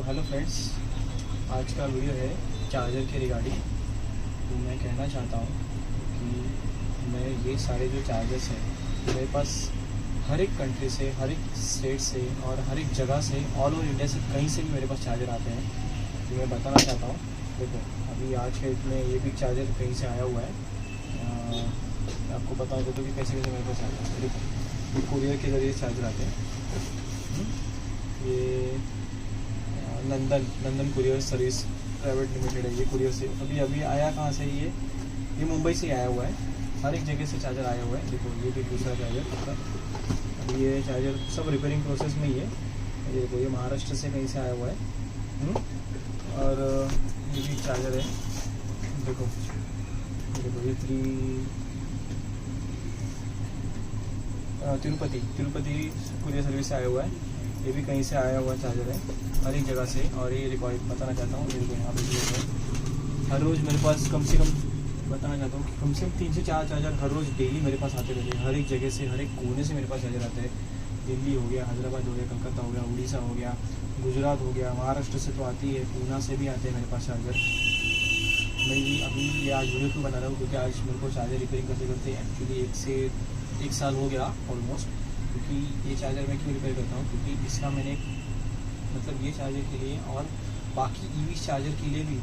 Hello friends, आज का video है चार्जर के रिगार्डिंग। तो मैं कहना चाहता हूँ कि मैं ये सारे जो चार्जर्स हैं मेरे पास हर एक कंट्री से, हर एक स्टेट से और हर एक जगह से, ऑल ओवर इंडिया से कहीं से भी मेरे पास चार्जर आते हैं। तो मैं बताना चाहता हूँ, देखो अभी आज के डेट में ये भी चार्जर कहीं से आया हुआ है। आपको बता देता हूँ कि कैसे कैसे मेरे पास आता है। देखो ये कुरियर के ज़रिए चार्जर आते हैं। ये नंदन कुरियर सर्विस प्राइवेट लिमिटेड है। ये कुरियर से अभी आया कहाँ से? ये मुंबई से आया हुआ है। हर एक जगह से चार्जर आया हुआ है। देखो ये भी दूसरा चार्जर, अभी ये चार्जर सब रिपेयरिंग प्रोसेस में ही है। ये देखो ये महाराष्ट्र से कहीं से आया हुआ है। और ये भी चार्जर है। देखो ये तिरुपति कुरियर सर्विस से आया हुआ है। ये भी कहीं से आया हुआ चार्जर है, हर एक जगह से। और ये रिकॉर्ड बताना चाहता हूँ, ये यहाँ पे हर रोज़ मेरे पास कम से कम बताना चाहता हूँ कि कम से कम 3 से 4 चार्जर हर रोज़ डेली मेरे पास आते रहते हैं। हर एक जगह से, हर एक कोने से मेरे पास चार्जर आते हैं। दिल्ली हो गया, हैदराबाद हो गया, कलकत्ता हो गया, उड़ीसा हो गया, गुजरात हो गया, महाराष्ट्र से तो आती है, पूना से भी आते हैं मेरे पास चार्जर। मैं अभी ये आज वीडियो क्यों बना रहा हूँ क्योंकि आज मेरे को चार्जर रिपेयरिंग करते करते एक्चुअली 1 साल हो गया ऑलमोस्ट। क्योंकि ये चार्जर मैं क्यों रिपेयर करता हूँ, क्योंकि इसका मैंने मतलब ये चार्जर के लिए और बाकी ईवी चार्जर के लिए भी,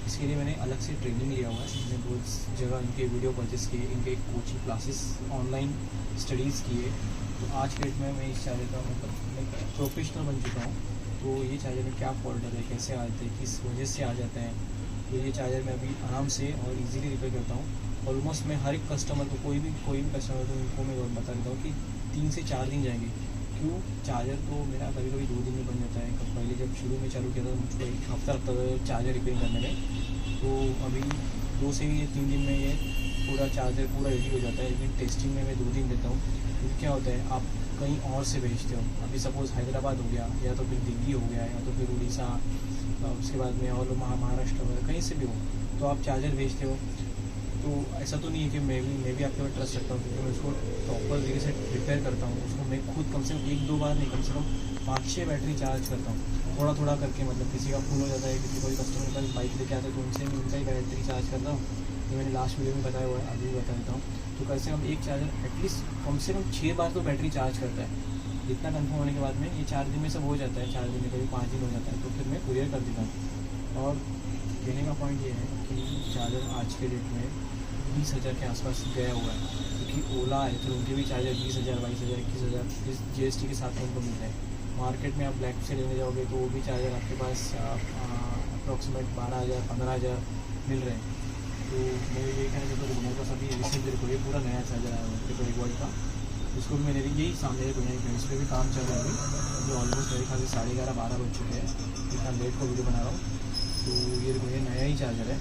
इसके लिए मैंने अलग से ट्रेनिंग लिया हुआ है। मैंने बहुत जगह इनके वीडियो परचेस किए, इनके कोचिंग क्लासेस ऑनलाइन स्टडीज़ किए। तो आज के डेट में मैं इस चार्जर का मतलब एक प्रोफेशनल बन चुका हूँ। तो ये चार्जर में क्या फॉल्ट है, कैसे आते हैं, किस वजह से आ जाते हैं, तो ये चार्जर मैं अभी आराम से और इजीली रिपेयर करता हूँ। ऑलमोस्ट मैं हर एक कस्टमर को, कोई भी कस्टमर को इनको मैं बता देता हूँ कि 3 से 4 दिन जाएंगे। क्यों? चार्जर तो मेरा कभी कभी 2 दिन में बन जाता है। पहले जब शुरू में चालू किया था मुझको 1 हफ्ता लगता था चार्जर रिपेयरिंग करने में। तो अभी 2 से 3 दिन में ये पूरा चार्जर पूरा रेडी हो जाता है। लेकिन टेस्टिंग में मैं 2 दिन देता हूँ। क्योंकि क्या होता है, आप कहीं और से भेजते हो, अभी सपोज़ हैदराबाद हो गया, या तो फिर दिल्ली हो गया, या तो फिर उड़ीसा, उसके बाद में और महाराष्ट्र वगैरह कहीं से भी हो, तो आप चार्जर भेजते हो। तो ऐसा तो नहीं है कि मैं भी आपके ऊपर ट्रस्ट रखता हूँ, क्योंकि मैं उसको प्रॉपर तरीके से रिपेयर करता हूँ। उसको मैं खुद कम से कम 1-2 बार नहीं, कम से कम 5-6 बैटरी चार्ज करता हूँ, थोड़ा थोड़ा करके। मतलब किसी का फुल हो जाता है, किसी कोई कस्टमर का बाइक लेके आता है तो उनसे मैं उनका ही बैटरी चार्ज करता हूँ। ये मैंने लास्ट वीडियो में बताया हुआ है, अभी भी बता देता हूँ। तो कैसे हम एक चार्जर एटलीस्ट कम से कम 6 बार तो बैटरी चार्ज करता है। इतना कन्फर्म होने के बाद में ये 4 दिन में सब हो जाता है, 4 दिन में कभी 5 दिन हो जाता है, तो फिर मैं कुरियर कर देता हूँ। और कहने का पॉइंट ये है कि चार्जर आज के डेट में 20,000 के आसपास गया हुआ है। क्योंकि ओला है तो उनके भी चार्जर 20,000, 22,000, 21,000 इस GST के साथ में उनको मिलता है। मार्केट में आप ब्लैक से लेने जाओगे तो वो भी चार्जर आपके पास अप्रॉक्सीमेट 12,000, 15,000 मिल रहे हैं। तो मैं यही कहना चाहता हूँ, मेरे पास अभी रिसेंटली देखो ये पूरा नया चार्जर आया हुआ है 1 वोल्ट का। इसको भी मैंने यही सामने इस पर भी काम चल रहा है अभी ऑलमोस्ट मेरे ख्याल से 11:30-12 बज चुके हैं। इतना लेट को वीडियो बना रहा हूँ। तो ये देखो ये नया ही चार्जर है।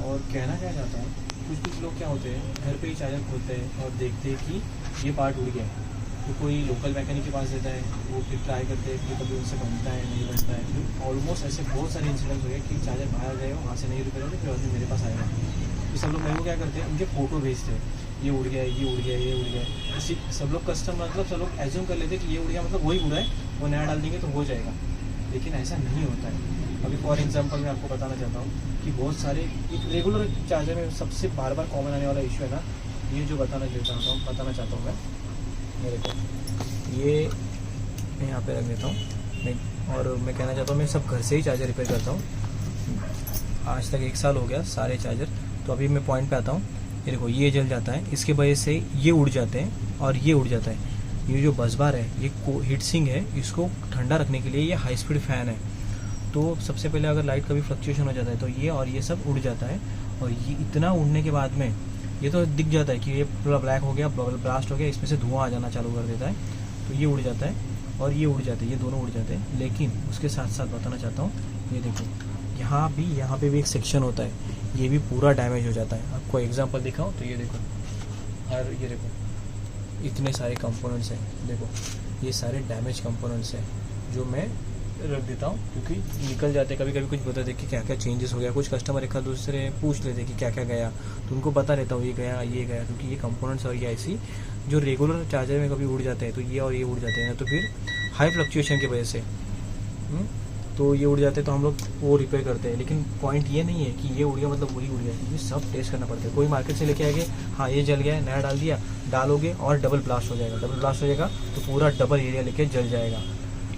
और कहना क्या चाहता हूँ, कुछ लोग क्या होते हैं, घर पे ही चार्जर खोलते हैं और देखते हैं कि ये पार्ट उड़ गया है, तो कोई लोकल मैकेनिक के पास देता है, वो फिर ट्राई करते हैं कि कभी उनसे बनता है नहीं बनता है। फिर ऑलमोस्ट ऐसे बहुत सारे इंसिडेंट्स हो गए कि चार्जर बाहर गए हो, वहाँ से नहीं रिपेयर होते, फिर आदमी मेरे पास आएगा। तो सब लोग मेरे को क्या करते हैं, उनके फ़ोटो भेजते हैं, ये उड़ गया, ये उड़ गया, ये उड़ गया। इसी सब लोग कस्टमर मतलब सब लोग एज्यूम कर लेते हैं कि ये उड़ गया मतलब वही उड़ा है, वो नया डाल देंगे तो हो जाएगा। लेकिन ऐसा नहीं होता है। अभी फॉर एग्जांपल मैं आपको बताना चाहता हूँ कि बहुत सारे एक रेगुलर चार्जर में सबसे बार कॉमन आने वाला इशू है ना, ये जो बताना चाहता हूँ मैं, मेरे को ये मैं यहाँ पे रख देता हूँ। और मैं कहना चाहता हूँ मैं सब घर से ही चार्जर रिपेयर करता हूँ। आज तक 1 साल हो गया सारे चार्जर। तो अभी मैं पॉइंट पे आता हूँ। ये देखो ये जल जाता है, इसके वजह से ये उड़ जाते हैं और ये उड़ जाता है। ये जो बस बार है, ये हीट सिंक है, इसको ठंडा रखने के लिए ये हाई स्पीड फ़ैन है। तो सबसे पहले अगर लाइट का भी फ्लक्चुएशन हो जाता है तो ये और ये सब उड़ जाता है। और ये इतना उड़ने के बाद में ये तो दिख जाता है कि ये पूरा ब्लैक हो गया, ब्लास्ट हो गया, इसमें से धुआं आ जाना चालू कर देता है। तो ये उड़ जाता है और ये उड़ जाते हैं, ये दोनों उड़ जाते हैं। लेकिन उसके साथ साथ बताना चाहता हूँ, ये देखो यहाँ पे भी एक सेक्शन होता है, ये भी पूरा डैमेज हो जाता है। आपको एग्जांपल दिखाऊं तो ये देखो, ये देखो इतने सारे कंपोनेंट्स हैं। देखो ये सारे डैमेज कंपोनेंट्स हैं जो मैं रख देता हूँ, क्योंकि निकल जाते कभी कभी। कुछ बता दे कि क्या क्या चेंजेस हो गया, कुछ कस्टमर एक दूसरे पूछ लेते कि क्या क्या गया, तो उनको बता रहता हूँ ये गया ये गया। क्योंकि ये कंपोनेंट्स और ये ऐसी जो रेगुलर चार्जर में कभी उड़ जाते हैं, तो ये और ये उड़ जाते हैं, तो फिर हाई फ्लक्चुएशन की वजह से। तो ये उड़ जाते तो हम लोग वो रिपेयर करते हैं। लेकिन पॉइंट ये नहीं है कि ये उड़ गया मतलब वही उड़ गया, ये सब टेस्ट करना पड़ता है। कोई मार्केट से लेके आएंगे, हाँ ये जल गया है, नया डाल दिया, डालोगे और डबल ब्लास्ट हो जाएगा। डबल ब्लास्ट हो जाएगा तो पूरा डबल एरिया लेके जल जाएगा,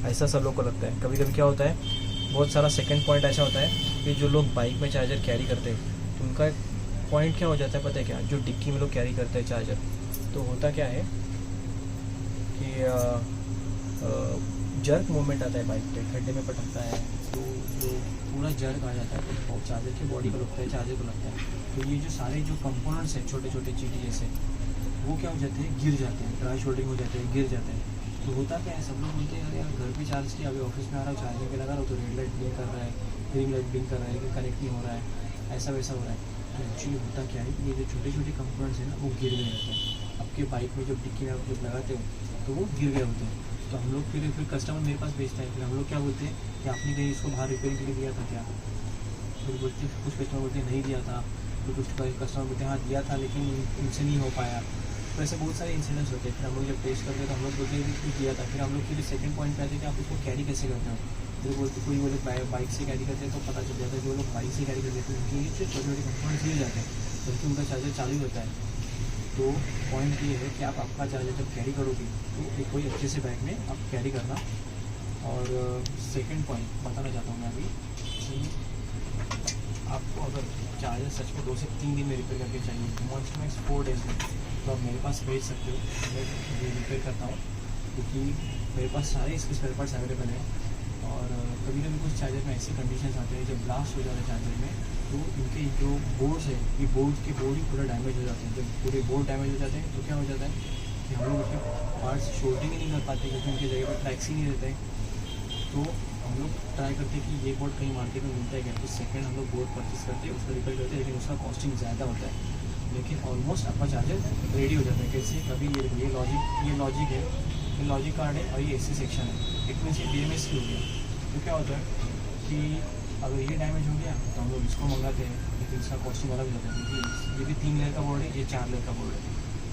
ऐसा सब लोग को लगता है। कभी कभी क्या होता है, बहुत सारा सेकंड पॉइंट ऐसा होता है कि जो लोग बाइक में चार्जर कैरी करते हैं तो उनका पॉइंट क्या हो जाता है पता है क्या, जो डिक्की में लोग कैरी करते हैं चार्जर, तो होता क्या है कि जर्क मूवमेंट आता है बाइक पे, खड्डे में पटकता है तो जो पूरा जर्क आ जाता है तो चार्जर की बॉडी को लगता है, चार्जर को लगता है। तो ये जो सारे जो कंपोनेंट्स हैं छोटे छोटे चीटी जैसे, वो क्या हो जाते हैं, गिर जाते हैं, ड्राई शोल्डिंग हो जाते हैं, गिर जाते हैं। तो होता क्या है, सब लोग बोलते हैं यार घर पे चार्ज किया, अभी ऑफिस में आ रहा हूँ चार्जिंग पे लगा रहा हूँ तो रेड लाइट ब्लिंक कर रहा है, ग्रीन लाइट ब्लिंक कर रहा है कि कनेक्ट नहीं हो रहा है, ऐसा वैसा हो रहा है। तो एक्चुअली होता क्या है, ये जो छोटे छोटे कंपोनेंट्स हैं ना वो गिर गए होते हैं आपके बाइक में, जब डिक्की में आप जब लगाते हो तो वो गिर गए होते हैं। तो हम लोग फिर कस्टमर मेरे पास भेजता है, फिर हम लोग क्या बोलते हैं कि आपने कहीं इसको बाहर रिपेयरिंग के लिए दिया था क्या, फिर बोलते कुछ कस्टमर बोलते हैं नहीं दिया था, तो कुछ कस्टमर बोलते हैं हाँ दिया था लेकिन इनसे नहीं हो पाया। तो ऐसे बहुत सारे इंसिडेंट्स होते हैं। फिर हम लोग जब टेस्ट करते हैं तो हम लोग बोलते हैं कि दिया था। फिर हम लोग फिर सेकंड पॉइंट पे आते हैं कि आप उसको कैरी कैसे करते हो। फिर बोलते कोई बोले बाइक से कैरी करते हैं तो पता चल जाता है, जो लोग बाइक से कैरी करते हैं उनके लिए छोटे छोटे कंपोनेंट्स मिल जाते हैं, बल्कि उनका चार्जर चालू होता है। तो पॉइंट ये है कि आप आपका चार्जर जब कैरी करोगे तो एक कोई अच्छे से बैग में आप कैरी करना। और सेकंड पॉइंट बताना चाहता हूँ मैं अभी कि आपको अगर चार्जर सच में 2 से 3 दिन में रिपेयर करके चाहिए, मैक्स 4 डेज़ में, तो आप मेरे पास भेज सकते हो, मैं रिपेयर करता हूँ क्योंकि मेरे पास सारे इसके स्पेयर पार्ट्स अवेलेबल हैं। और कभी कभी कुछ चार्जर में ऐसे कंडीशन आते हैं जब ब्लास्ट हो जाता है चार्जर में, तो इनके जो बोर्ड्स है ये बोर्ड ही पूरा डैमेज हो जाते हैं। जब पूरे बोर्ड डैमेज हो जाते हैं तो क्या हो जाता है कि हम लोग उसके पार्ट्स शोल्डिंग ही नहीं कर पाते क्योंकि उनकी जगह पर ट्रैक्स ही नहीं रहते हैं। तो हम लोग ट्राई करते हैं कि ये बोर्ड कहीं मार्केट में मिलता है क्या, तो सेकंड हम लोग बोर्ड परचेस करते हैं, उसको रिपेयर करते हैं, लेकिन उसका कॉस्टिंग ज़्यादा होता है। लेकिन ऑलमोस्ट आपका चार्जर रेडी हो जाता है। कैसे, कभी ये लॉजिक है, ये लॉजिक कार्ड है और ये AC सेक्शन है, एक में से BMS की हो गया। तो क्या होता है कि अगर ये डैमेज हो गया तो हम लोग इसको मंगाते हैं, लेकिन इसका कॉस्टिंग अलग हो जाता है क्योंकि ये भी 3 लेयर का बोर्ड है, ये 4 लेयर का बोर्ड है।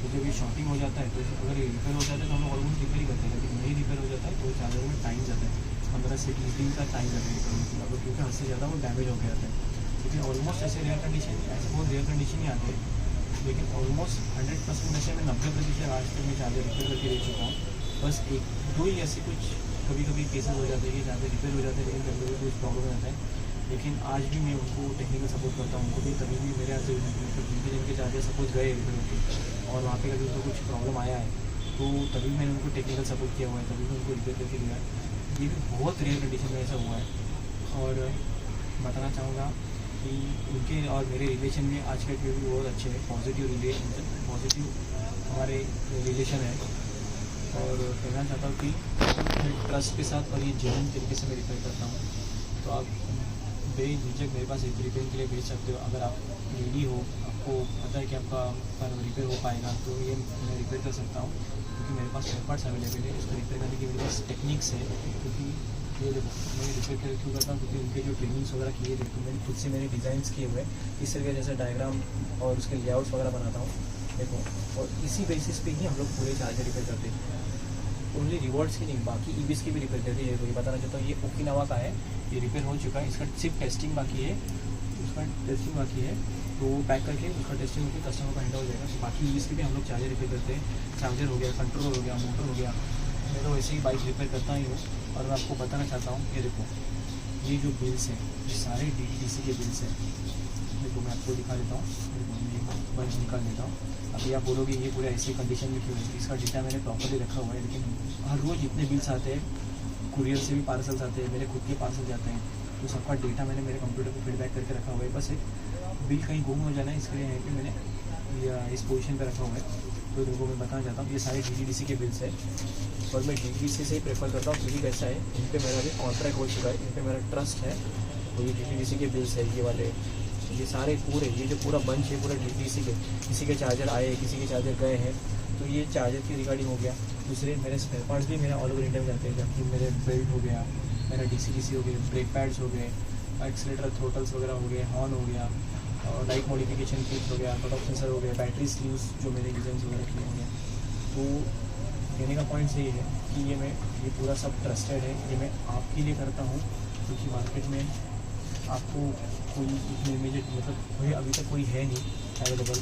तो जब ये शॉर्टिंग हो जाता है तो अगर ये रिपेयर हो जाता है तो हम लोग ऑलमोस्ट रिपेयर ही करते हैं, लेकिन नहीं रिपेयर हो जाता है तो चार्जर में टाइम जाता है, 15 से 20 दिन का टाइम जाता है रिपेयर होने के, क्योंकि हद से ज़्यादा वो डैमेज हो गया था। लेकिन ऑलमोस्ट ऐसे बहुत रेयर कंडीशन ही आते हैं, लेकिन ऑलमोस्ट 100% में से मैं 90% आज तक मैं चार्जर रिपेयर करके दे चुका हूँ। बस 1-2 ही ऐसे कुछ कभी कभी केसेस हो जाते हैं कि चार्जर रिपेयर हो जाते हैं, लेकिन कभी कभी कुछ प्रॉब्लम हो जाता है। लेकिन आज भी मैं उनको टेक्निकल सपोर्ट करता हूँ, उनको भी कभी भी मेरे यहाँ से जिनके चार्जर सपोज गए रिपेयर होकर और वहाँ पे कभी उनको कुछ प्रॉब्लम आया है तो तभी मैंने उनको टेक्निकल सपोर्ट किया हुआ है, तभी मैं उनको रिपेयर करके दिया है। ये भी बहुत रेयर कंडीशन में ऐसा हुआ है। और बताना चाहूँगा कि उनके और मेरे रिलेशन में आज के भी बहुत अच्छे हैं, पॉजिटिव हमारे रिलेशन है। और कहना चाहता हूँ कि मैं ट्रस्ट के साथ और ये जेन्युइन तरीके से मैं रिपेयर करता हूँ। तो आप बेझिझक मेरे पास रिपेयर के लिए भेज सकते हो। अगर आप रेडी हो, आपको पता है कि आपका रिपेयर हो पाएगा, तो ये मैं रिपेयर कर सकता हूँ क्योंकि मेरे पास स्पेयर पार्ट्स अवेलेबल है। उसको रिपेयर करने की मेरे पास टेक्निक्स है, क्योंकि ये देखो मैं रिपेयर क्यों करता हूँ, क्योंकि उनके जो ट्रेनिंग्स वगैरह किए थे तो मैंने खुद से मैंने डिज़ाइंस किए हुए इस तरीके जैसे डायग्राम और उसके लेआउट्स वगैरह बनाता हूँ देखो, और इसी बेसिस पे ही हम लोग पूरे चार्जर रिपेयर करते हैं। ओनली रिवॉर्ड्स की नहीं, बाकी EVs की भी रिपेयर करते हैं। ये बताना चाहता हूँ, ये ओकिनावा का है, ये रिपेयर हो चुका है, इसका सिर्फ टेस्टिंग बाकी है, तो वो पैक करके उसका टेस्टिंग होकर कस्टमर को हैंड हो जाएगा। तो बाकी EVs की भी हम लोग चार्जर रिपेयर करते हैं। चार्जर हो गया, कंट्रोलर हो गया, मोटर हो गया, मैं तो वैसे ही बाइक रिपेयर करता ही हूँ। और मैं आपको बताना चाहता हूँ, ये देखो ये जो बिल्स हैं ये सारे DTDC के बिल्स हैं। देखो मैं आपको दिखा देता हूँ, बंच निकाल देता हूँ। अभी आप बोलोगे ये पूरे ऐसी कंडीशन में क्यों है, इसका डेटा मैंने प्रॉपर्ली रखा हुआ है। लेकिन हर रोज़ इतने बिल्स आते हैं, कुरियर से भी पार्सल्स आते हैं, मेरे खुद के पार्सल जाते हैं, तो सबका डेटा मैंने मेरे कंप्यूटर पर फीडबैक करके रखा हुआ है। बस एक बिल कहीं गुम हो जाना है, इसके लिए यहाँ पे मैंने इस पोजीशन पे रखा हुआ है। तो देखो मैं बताना चाहता हूँ, ये सारे DTDC के बिल्स है और मैं DTDC से ही प्रेफर करता हूँ क्योंकि कैसा है, इन पर मेरा भी कॉन्ट्रैक्ट हो चुका है, इन पर मेरा ट्रस्ट है। तो ये DTDC के बिल्स है, ये वाले ये सारे पूरे, ये जो पूरा बंच है पूरा DTDC के, किसी के चार्जर आए, किसी के चार्जर गए हैं, तो ये चार्जर की रिगार्डिंग हो गया। दूसरे मेरे स्पेयर पार्ट्स भी मेरा ऑल ओवर इंडिया में जाते हैं, जबकि मेरे बेल्ट हो गया, मेरा DC हो गए, ब्रेक पैड्स हो गए, एक्सीलेटर थ्रोटल्स वगैरह हो गए, हॉर्न हो गया, और लाइट मॉडिफिकेशन किट हो गया, कट ऑफ सेंसर हो गया, बैटरी स्लीव्स जो मेरे डिज़ाइन वगैरह किए होंगे। तो कहने का पॉइंट यही है कि ये पूरा सब ट्रस्टेड है, ये मैं आपके लिए करता हूँ क्योंकि मार्केट में आपको कोई इमीडिएट मतलब कोई अभी तक कोई है नहीं अवेलेबल।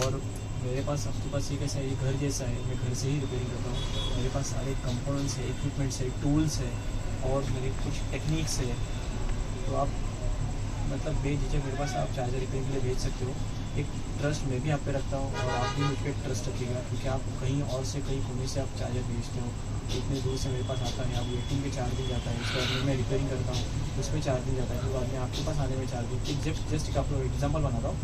और मेरे पास आपके पास ये कैसा है, ये घर जैसा है, मैं घर से ही रिपेयरिंग करता हूँ। मेरे पास सारे कंपोनेंट्स है, इक्विपमेंट्स है, टूल्स है और मेरे कुछ टेक्निक्स है। तो आप मतलब बेझिझक मेरे पास आप चार्जर रिपेयरिंग के लिए भेज सकते हो। एक ट्रस्ट मैं भी आप पे रखता हूँ और आप भी मुझ पर ट्रस्ट रखिएगा, क्योंकि आप कहीं और से कहीं कोने से आप चार्जर भेजते हो, इतनी दूर से मेरे पास आता है, आप वेटिंग पे 4 दिन जाता है, उसके बाद में मैं रिपेयरिंग करता हूँ, उसमें 4 दिन जाता है, फिर बाद में आपके पास आने में 4 दिन। जस्ट एक आपको एग्जाम्पल बना रहा हूँ,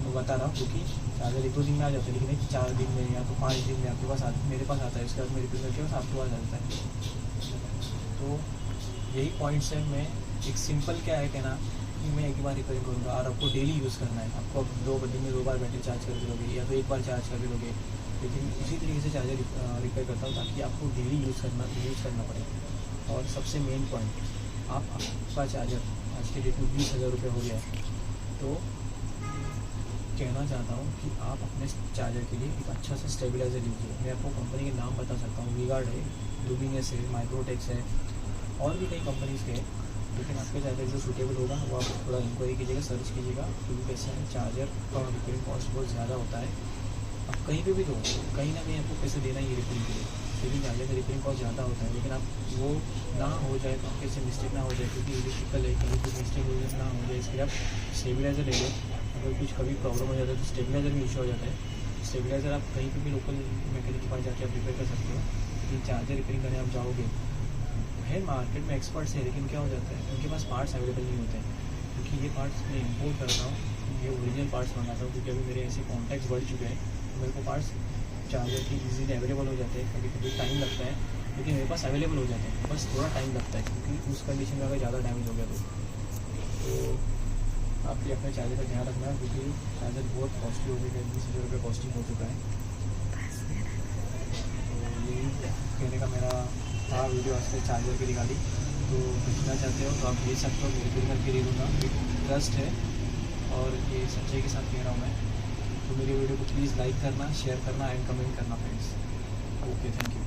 तो बता रहा हूँ, क्योंकि चार्जर 1-2 दिन में आ जाता है, लेकिन एक 4 दिन में या तो 5 दिन में आपके पास मेरे पास आता है, उसके बाद में रिपेयर करके बस आपके पास आ जाता है। तो यही पॉइंट्स है। मैं एक सिंपल क्या है कहना कि मैं एक ही बार रिपेयरिंग करूँगा और आपको डेली यूज़ करना है। आपको अब 2 दिन में 2 बार बैटरी चार्ज कर लोगे या तो एक बार चार्ज कर लोगे, लेकिन इसी तरीके से चार्जर रिपेयर करता हूँ ताकि आपको डेली यूज़ करना पड़े। और सबसे मेन पॉइंट, आपका चार्जर आज के डेट में 20,000 रुपये हो गया है, तो कहना चाहता हूँ कि आप अपने चार्जर के लिए एक अच्छा सा स्टेबलाइजर लीजिए। मैं आपको कंपनी के नाम बता सकता हूँ, वी-गार्ड है, लुमिनस है, माइक्रोटेक्स है और भी कई कंपनीज़ के हैं। लेकिन आपके चार्जर जो सूटेबल होगा वो आप थोड़ा इंक्वायरी कीजिएगा, सर्च कीजिएगा, क्योंकि कैसे है चार्जर का रिपेयरिंग कॉस्ट बहुत ज़्यादा होता है। आप कहीं पे भी दो, कहीं ना कहीं आपको पैसे देना ही रिपेयरिंग के लिए, लेकिन चार्जर का रिपेयरिंग कॉस्ट ज़्यादा होता है। लेकिन आप वो ना हो जाए तो आपके से मिस्टेक ना हो जाए, क्योंकि इलेक्ट्रिकल है, कभी कुछ मिस्टेक हो जाए ना हो जाए, इसके लिए आप स्टेबलाइजर ले लो। अगर कुछ कभी प्रॉब्लम हो जाता है तो स्टेबलाइजर में इशू हो जाता है। स्टेबलाइजर आप कहीं पर भी लोकल मैकेनिक के पास जाके आप रिपेयर कर सकते हो। लेकिन चार्जर रिपेयरिंग करने आप जाओगे है, मार्केट में एक्सपर्ट्स है, लेकिन क्या हो जाता है उनके पास पार्ट्स अवेलेबल नहीं होते हैं, क्योंकि ये पार्ट्स मैं इंपोर्ट करता हूँ, ये ओरिजिनल पार्ट्स मंगाता हूँ, क्योंकि अभी मेरे ऐसे कॉन्टैक्ट्स बढ़ चुके हैं, तो मेरे को पार्ट्स चार्जर की इजीली अवेलेबल हो जाते हैं। कभी कभी टाइम लगता है, लेकिन मेरे पास अवेलेबल हो जाते हैं, बस थोड़ा टाइम लगता है, क्योंकि उस कंडीशन में अगर ज़्यादा डैमेज हो गया तो आप भी अपने चार्जर का ध्यान रखना, क्योंकि चार्जर बहुत कॉस्टली हो गया है, 20,000 रुपये कॉस्टिंग हो चुका है। तो यही कहने का मेरा था वीडियो आज के चार्जर की रिगार्डिंग। तो पूछना चाहते हो तो आप ले सकते हो, मेरे रिपेयर करके दे दूँगा, ट्रस्ट है और ये सच्चाई के साथ कह रहा हूँ मैं। तो मेरी वीडियो को प्लीज़ लाइक करना, शेयर करना एंड कमेंट करना फ्रेंड्स। Okay, thank you.